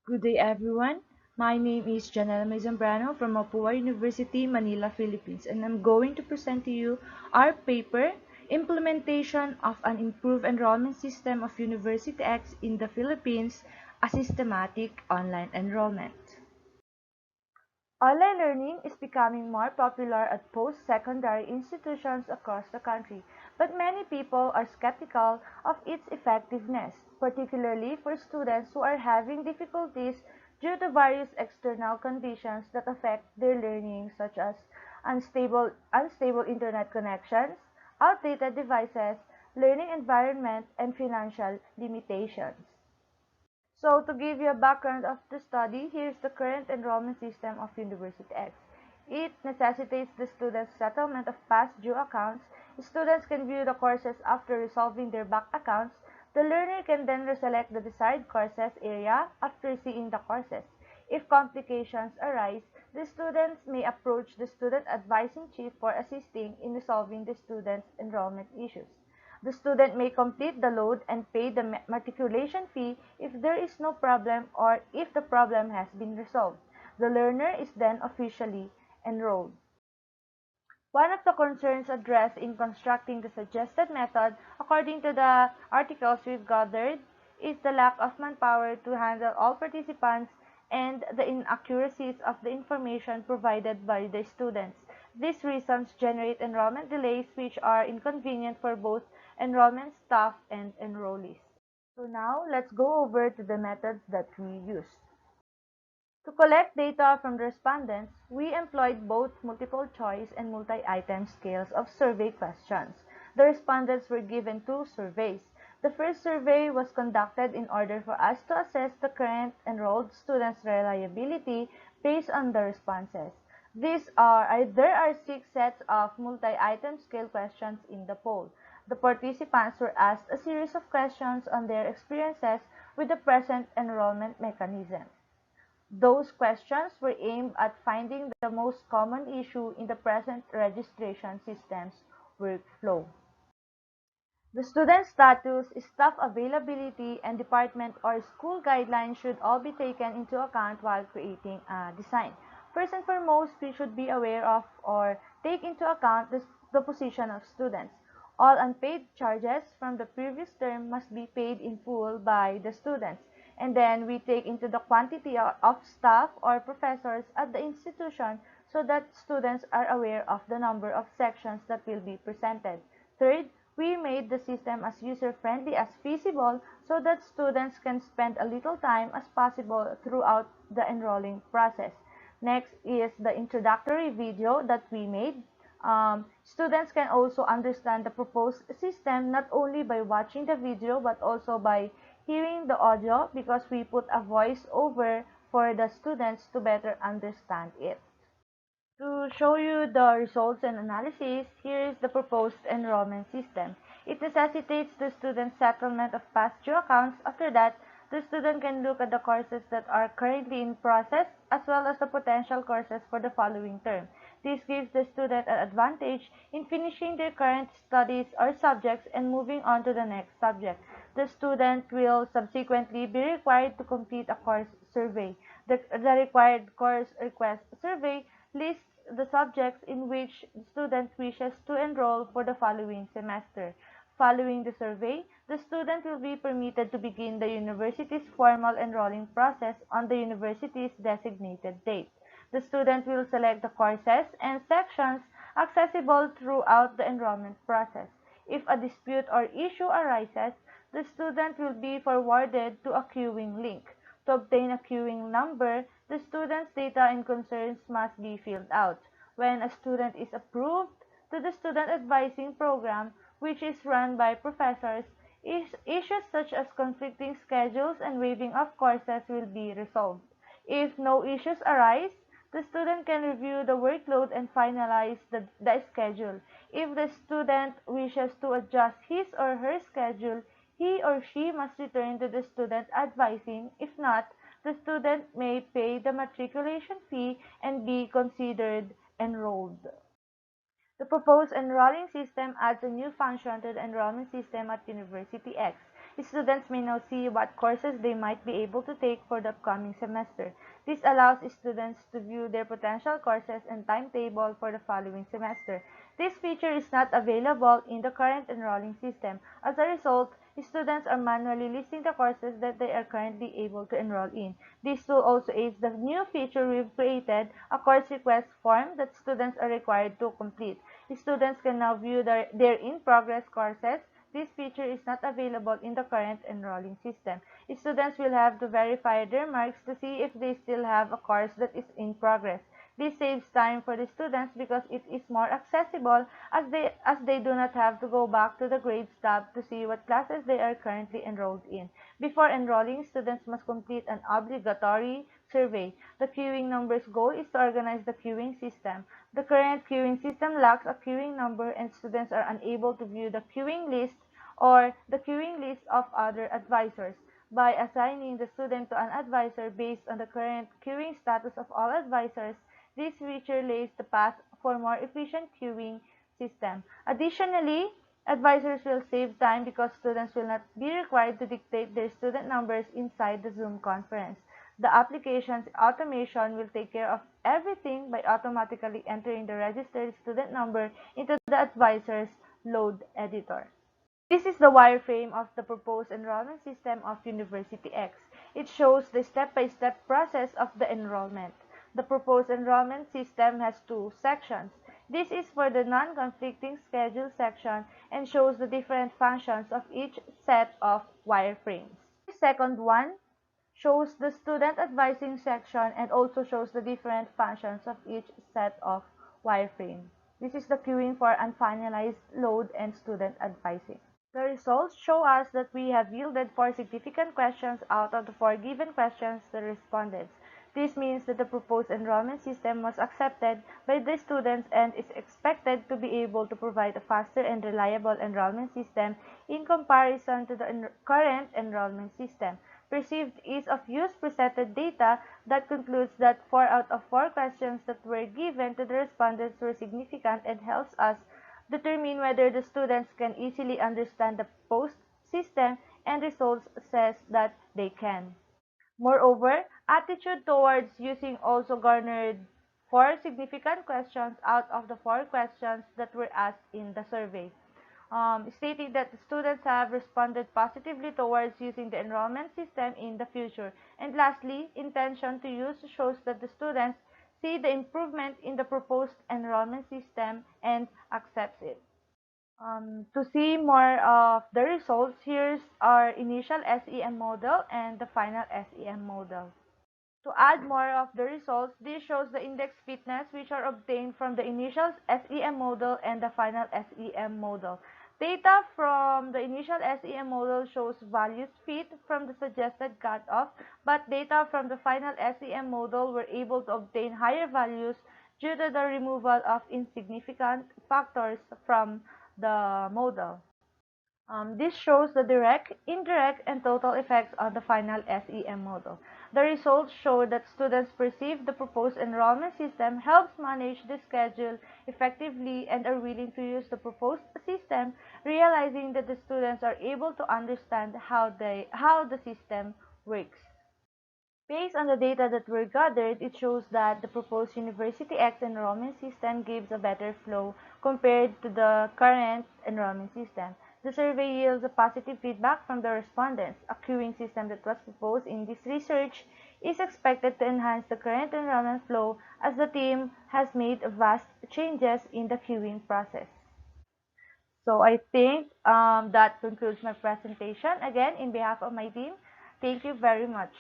Good day, everyone. My name is Janela Zambrano from Mapua University, Manila, Philippines, and I'm going to present to you our paper, Implementation of an Improved Enrollment System of University-X in the Philippines, a Systematic Online Enrollment. Online learning is becoming more popular at post-secondary institutions across the country, but many people are skeptical of its effectiveness, particularly for students who are having difficulties due to various external conditions that affect their learning, such as unstable internet connections, outdated devices, learning environment, and financial limitations. So to give you a background of the study, here's the current enrollment system of University-X. It necessitates the student's settlement of past due accounts. Students can view the courses after resolving their back accounts. The learner can then reselect the desired courses area after seeing the courses. If complications arise, the students may approach the student advising chief for assisting in resolving the student's enrollment issues. The student may complete the load and pay the matriculation fee if there is no problem or if the problem has been resolved. The learner is then officially enrolled. One of the concerns addressed in constructing the suggested method, according to the articles we've gathered, is the lack of manpower to handle all participants and the inaccuracies of the information provided by the students. These reasons generate enrollment delays which are inconvenient for both enrollment staff and enrollees. So now let's go over to the methods that we used. To collect data from the respondents, we employed both multiple choice and multi-item scales of survey questions. The respondents were given two surveys. The first survey was conducted in order for us to assess the current enrolled students' reliability based on the responses. There are six sets of multi-item scale questions in the poll. The participants were asked a series of questions on their experiences with the present enrollment mechanism. Those questions were aimed at finding the most common issue in the present registration system's workflow. The student status, staff availability, and department or school guidelines should all be taken into account while creating a design. First and foremost, we should be aware of or take into account the position of students. All unpaid charges from the previous term must be paid in full by the students. And then we take into the quantity of staff or professors at the institution so that students are aware of the number of sections that will be presented. Third, we made the system as user-friendly as feasible so that students can spend a little time as possible throughout the enrolling process. Next is the introductory video that we made. Students can also understand the proposed system not only by watching the video but also by hearing the audio because we put a voice over for the students to better understand it. To show you the results and analysis, here is the proposed enrollment system. It necessitates the student's settlement of past due accounts. After that, the student can look at the courses that are currently in process as well as the potential courses for the following term. This gives the student an advantage in finishing their current studies or subjects and moving on to the next subject. The student will subsequently be required to complete a course survey. The required course request survey lists the subjects in which the student wishes to enroll for the following semester. Following the survey, the student will be permitted to begin the university's formal enrolling process on the university's designated date. The student will select the courses and sections accessible throughout the enrollment process. If a dispute or issue arises, the student will be forwarded to a queuing link. To obtain a queuing number, the student's data and concerns must be filled out. When a student is approved to the student advising program, which is run by professors, issues such as conflicting schedules and waiving of courses will be resolved. If no issues arise, the student can review the workload and finalize the schedule. If the student wishes to adjust his or her schedule, he or she must return to the student advising. If not, the student may pay the matriculation fee and be considered enrolled. The proposed enrolling system adds a new function to the enrollment system at University-X. Students may now see what courses they might be able to take for the upcoming semester. This allows students to view their potential courses and timetable for the following semester. This feature is not available in the current enrolling system. As a result, students are manually listing the courses that they are currently able to enroll in. This tool also aids the new feature we've created, a course request form that students are required to complete. Students can now view their in-progress courses. This feature is not available in the current enrolling system. Students will have to verify their marks to see if they still have a course that is in progress. This saves time for the students because it is more accessible as they do not have to go back to the grades tab to see what classes they are currently enrolled in. Before enrolling, students must complete an obligatory survey. The queuing number's goal is to organize the queuing system. The current queuing system lacks a queuing number and students are unable to view the queuing list or the queuing list of other advisors. By assigning the student to an advisor based on the current queuing status of all advisors, this feature lays the path for more efficient queuing system. Additionally, advisors will save time because students will not be required to dictate their student numbers inside the Zoom conference. The application's automation will take care of everything by automatically entering the registered student number into the advisor's load editor. This is the wireframe of the proposed enrollment system of University X. It shows the step-by-step process of the enrollment. The proposed enrollment system has two sections. This is for the non-conflicting schedule section and shows the different functions of each set of wireframes. The second one shows the student advising section and also shows the different functions of each set of wireframe. This is the queuing for unfinalized load and student advising. The results show us that we have yielded 4 significant questions out of the 4 given questions to the respondents. This means that the proposed enrollment system was accepted by the students and is expected to be able to provide a faster and reliable enrollment system in comparison to the current enrollment system. Perceived ease of use presented data that concludes that 4 out of 4 questions that were given to the respondents were significant and helps us determine whether the students can easily understand the proposed system, and results says that they can. Moreover, attitude towards using also garnered 4 significant questions out of the 4 questions that were asked in the survey, stating that the students have responded positively towards using the enrollment system in the future. And lastly, intention to use shows that the students see the improvement in the proposed enrollment system and accepts it. To see more of the results, here's our initial SEM model and the final SEM model. To add more of the results, this shows the index fitness which are obtained from the initial SEM model and the final SEM model. Data from the initial SEM model shows values fit from the suggested cutoff, but data from the final SEM model were able to obtain higher values due to the removal of insignificant factors from the model. This shows the direct, indirect, and total effects on the final SEM model. The results show that students perceive the proposed enrollment system helps manage the schedule effectively and are willing to use the proposed system, realizing that the students are able to understand how the system works. Based on the data that were gathered, it shows that the proposed University X enrollment system gives a better flow compared to the current enrollment system. The survey yields a positive feedback from the respondents. A queuing system that was proposed in this research is expected to enhance the current enrollment flow as the team has made vast changes in the queuing process. So I think that concludes my presentation. Again, in behalf of my team, thank you very much.